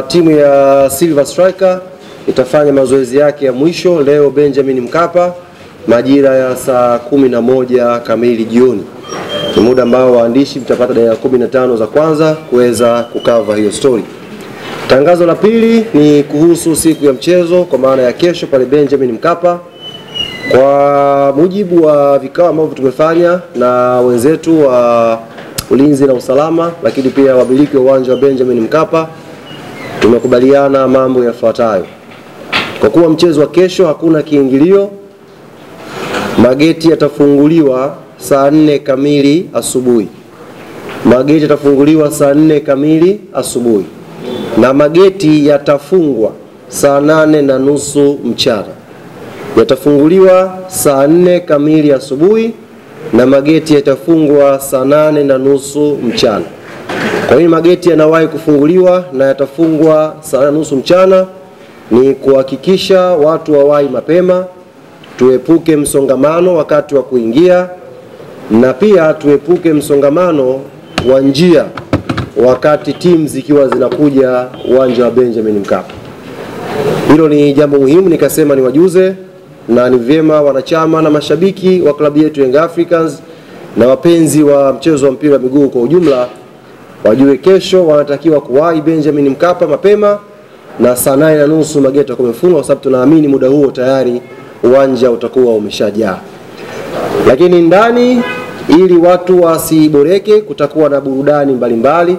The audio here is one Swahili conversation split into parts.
Timu ya Silver Striker itafanya mazoezi yake ya mwisho leo Benjamin Mkapa majira ya saa 11 kamili jioni. Ni muda ambao waandishi mtapata dakika 15 za kwanza kuweza kukava hiyo story. Tangazo la pili ni kuhusu siku ya mchezo kwa maana ya kesho pale Benjamin Mkapa. Kwa mujibu wa vikao ambavyo tumefanya na wenzetu wa ulinzi na usalama, lakini pia wamiliki wa uwanja wa Benjamin Mkapa, tumekubaliana mambo yafuatayo. Kwa kuwa mchezo wa kesho hakuna kiingilio, mageti yatafunguliwa saa 4 kamili asubuhi. Mageti yatafunguliwa saa 4 kamili asubuhi. Na mageti yatafungwa saa 8:30 mchana. Yatafunguliwa saa 4 kamili asubuhi na mageti yatafungwa saa 8:30 mchana. Kwa hiyo mageti yanawahi kufunguliwa na yatafungwa saa 8:30 mchana ni kuhakikisha watu wawahi mapema, tuepuke msongamano wakati wa kuingia, na pia tuepuke msongamano wa njia wakati timu zikiwa zinakuja uwanja wa Benjamin Mkapa. Hilo ni jambo muhimu nikasema ni wajuze, na ni vyema wanachama na mashabiki wa klabu yetu Young Africans na wapenzi wa mchezo wa mpira wa miguu kwa ujumla wajue kesho wanatakiwa kuwahi Benjamin Mkapa mapema, na saa 8:30 mageti yatakuwa yamefungwa kwa sababu tunaamini muda huo tayari uwanja utakuwa umeshajaa. Lakini ndani, ili watu wasiboreke, kutakuwa na burudani mbalimbali.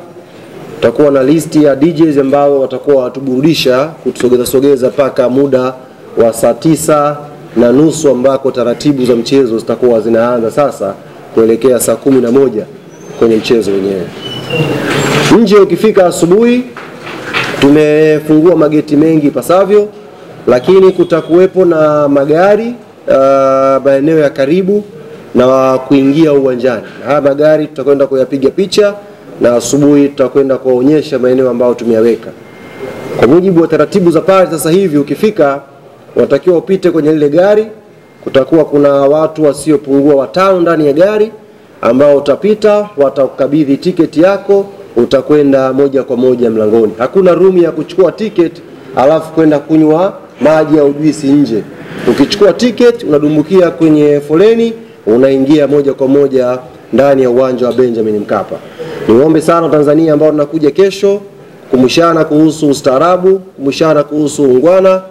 Tutakuwa na listi ya DJs ambao watakuwa watuburudisha kutusogeza paka muda wa saa 9:30 ambako taratibu za mchezo zitakuwa zinaanza sasa kuelekea saa 11 kwenye mchezo wenyewe. Nje ukifika asubuhi tumefungua mageti mengi pasavyo, lakini kutakuwepo na magari maeneo ya karibu na kuingia uwanjani. Haya magari tutakwenda kuyapiga picha na asubuhi tutakwenda kuonyesha maeneo ambayo tumeyaweka. Kwa mujibu wa taratibu za pale sasa hivi ukifika watakiwa upite kwenye lile gari, kutakuwa kuna watu wasiopungua 5 ndani ya gari ambao utapita, watakukabidhi tiketi yako, utakwenda moja kwa moja mlangoni. Hakuna room ya kuchukua tiketi alafu kwenda kunywa maji au juisi nje. Ukichukua tiketi unadumbukia kwenye foleni, unaingia moja kwa moja ndani ya uwanja wa Benjamin Mkapa. Niombe sana Tanzania ambao tunakuja kesho kumshana kuhusu ustaarabu, kumshana kuhusu ungwana,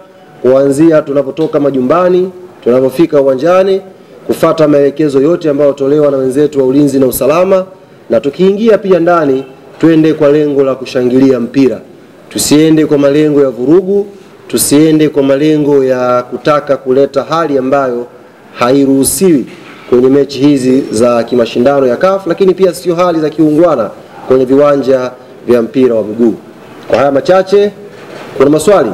kuanzia tunapotoka majumbani, tunapofika uwanjani, kufuata maelekezo yote ambayo tolewa na wenzetu wa ulinzi na usalama, na tukiingia pia ndani twende kwa lengo la kushangilia mpira. Tusiende kwa malengo ya vurugu, tusiende kwa malengo ya kutaka kuleta hali ambayo hairuhusiwi kwenye mechi hizi za kimashindano ya CAF, lakini pia sio hali za kiungwana kwenye viwanja vya mpira wa miguu. Kwa haya machache, kuna maswali?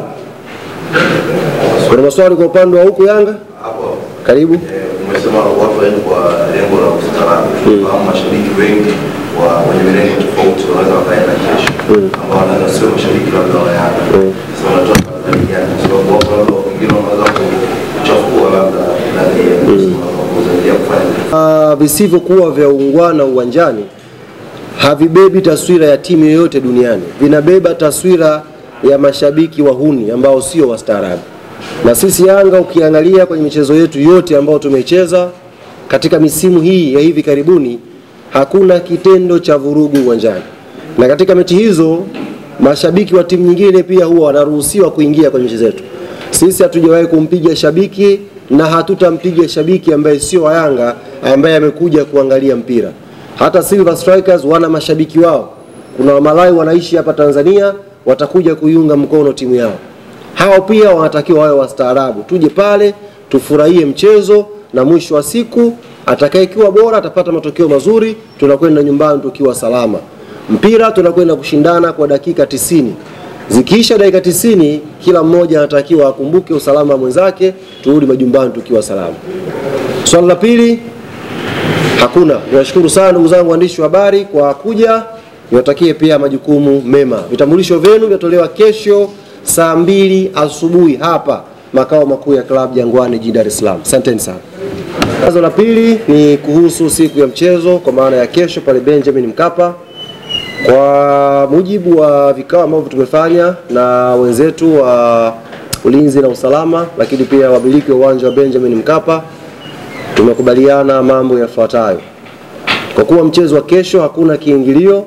Kuna maswali kwa upande wa huku Yanga? Hapo. Karibu. Umesema watu waende kwa lengo la ustaarabu. Kwa mashabiki wengi wa kwenye mirengo tofauti wanaweza wakaenda kesho. Ambao wanaweza sio mashabiki labda wa Yanga. Sasa wanatoa habari gani? Kwa sababu watu wengine wanaweza kuchafua labda ndani ya kufanya visivyokuwa vya ungwana uwanjani havibebi taswira ya timu yoyote duniani. Vinabeba taswira ya mashabiki wahuni ambao sio wastaarabu. Na sisi Yanga ukiangalia kwenye michezo yetu yote ambayo tumecheza katika misimu hii ya hivi karibuni, hakuna kitendo cha vurugu uwanjani. Na katika mechi hizo mashabiki wa timu nyingine pia huwa wanaruhusiwa kuingia kwenye michezo yetu. Sisi hatujawahi kumpiga shabiki na hatutampiga shabiki ambaye sio wa Yanga ambaye amekuja kuangalia mpira. Hata Silver Strikers wana mashabiki wao. Kuna Wamalai wanaishi hapa Tanzania, watakuja kuiunga mkono timu yao. Hao pia wanatakiwa wawe wastaarabu. Tuje pale, tufurahie mchezo, na mwisho wa siku atakayekuwa bora atapata matokeo mazuri, tunakwenda nyumbani tukiwa salama. Mpira tunakwenda kushindana kwa dakika 90. Zikiisha dakika 90, kila mmoja anatakiwa akumbuke usalama wa mwenzake, turudi majumbani tukiwa salama. Swali la pili, hakuna. Niwashukuru sana ndugu zangu waandishi wa habari kwa kuja. Niwatakie pia majukumu mema. Vitambulisho vyenu vitatolewa kesho saa 2 asubuhi hapa makao makuu ya klabu Jangwani jijini Dar es Salaam. Asanteni sana. Tangazo la pili ni kuhusu siku ya mchezo kwa maana ya kesho pale Benjamin Mkapa. Kwa mujibu wa vikao ambavyo tumefanya na wenzetu wa ulinzi na usalama, lakini pia wamiliki wa uwanja wa Benjamin Mkapa, tumekubaliana mambo yafuatayo. Kwa kuwa mchezo wa kesho hakuna kiingilio,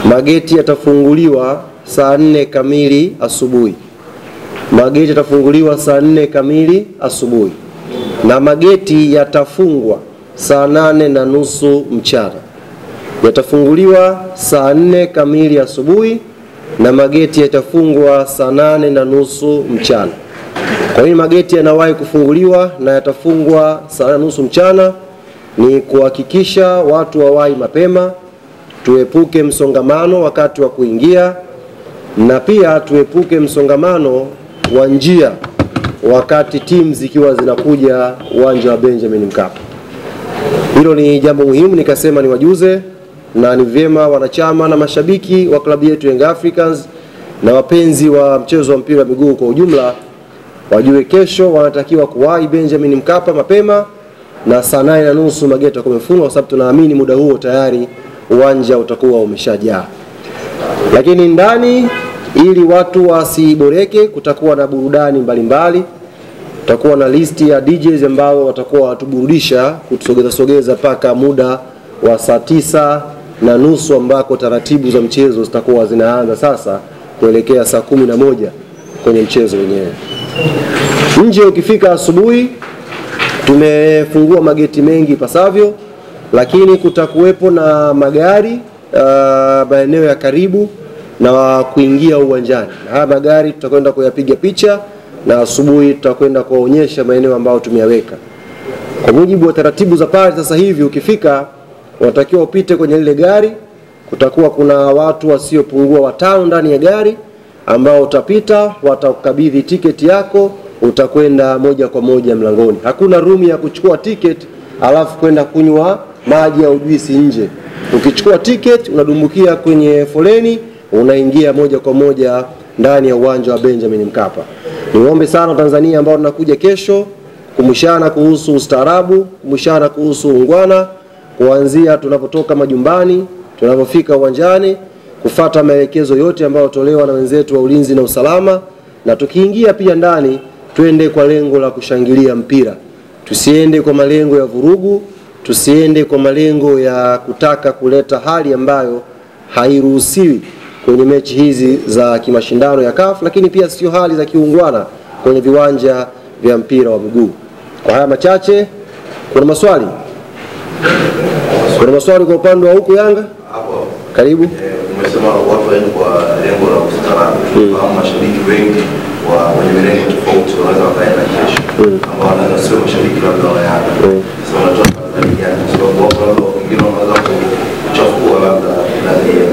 mageti yatafunguliwa saa 4 kamili asubuhi. Mageti yatafunguliwa saa 4 kamili asubuhi na mageti yatafungwa saa 8:30 mchana. Yatafunguliwa saa 4 kamili asubuhi na mageti yatafungwa saa 8:30 mchana. Kwa hiyo mageti yanawahi kufunguliwa na yatafungwa saa 8:30 mchana ni kuhakikisha watu wawahi mapema, tuepuke msongamano wakati wa kuingia, na pia tuepuke msongamano wa njia wakati timu zikiwa zinakuja uwanja wa Benjamin Mkapa. Hilo ni jambo muhimu nikasema niwajuze, na ni vyema wanachama na mashabiki wa klabu yetu Young Africans na wapenzi wa mchezo wa mpira wa miguu kwa ujumla wajue kesho wanatakiwa kuwahi Benjamin Mkapa mapema, na saa 8:30 mageti yatakuwa yamefungwa, kwa sababu tunaamini muda huo tayari uwanja utakuwa umeshajaa. Lakini ndani, ili watu wasiboreke, kutakuwa na burudani mbalimbali. Tutakuwa na listi ya DJs ambao watakuwa watuburudisha kutusogeza paka muda wa saa 9:30 ambako taratibu za mchezo zitakuwa zinaanza sasa kuelekea saa 11 kwenye mchezo wenyewe. Nje ukifika asubuhi, tumefungua mageti mengi pasavyo, lakini kutakuwepo na magari maeneo ya karibu na kuingia uwanjani. Haya magari tutakwenda kuyapiga picha na asubuhi tutakwenda kuonyesha maeneo ambayo tumeyaweka. Kwa mujibu wa taratibu za pale sasa hivi, ukifika unatakiwa upite kwenye lile gari. Kutakuwa kuna watu wasiopungua 5 ndani ya gari ambao utapita, watakukabidhi tiketi yako, utakwenda moja kwa moja mlangoni. Hakuna room ya kuchukua tiketi alafu kwenda kunywa maji au juisi nje. Ukichukua tiketi unadumbukia kwenye foleni, unaingia moja kwa moja ndani ya uwanja wa Benjamin Mkapa. Niombe sana Tanzania ambao tunakuja kesho kumshana kuhusu ustaarabu, kumshana kuhusu ungwana, kuanzia tunapotoka majumbani, tunapofika uwanjani, kufuata maelekezo yote ambayo tolewa na wenzetu wa ulinzi na usalama, na tukiingia pia ndani twende kwa lengo la kushangilia mpira. Tusiende kwa malengo ya vurugu, tusiende kwa malengo ya kutaka kuleta hali ambayo hairuhusiwi kwenye mechi hizi za kimashindano ya CAF, lakini pia sio hali za kiungwana kwenye viwanja vya mpira wa miguu. Kwa haya machache, kuna maswali? Kuna maswali kwa upande wa huku Yanga? Hapo Karibu. Umesema watu waende kwa lengo la ustaarabu. Kama mashabiki wengi wenye mirengo tofauti wanaweza wakaenda kesho, ambao wanaweza sio mashabiki labda wa Yanga. Sasa wanatoka ndani ya sababu wao wengine wanaweza kuchafua labda ndani ya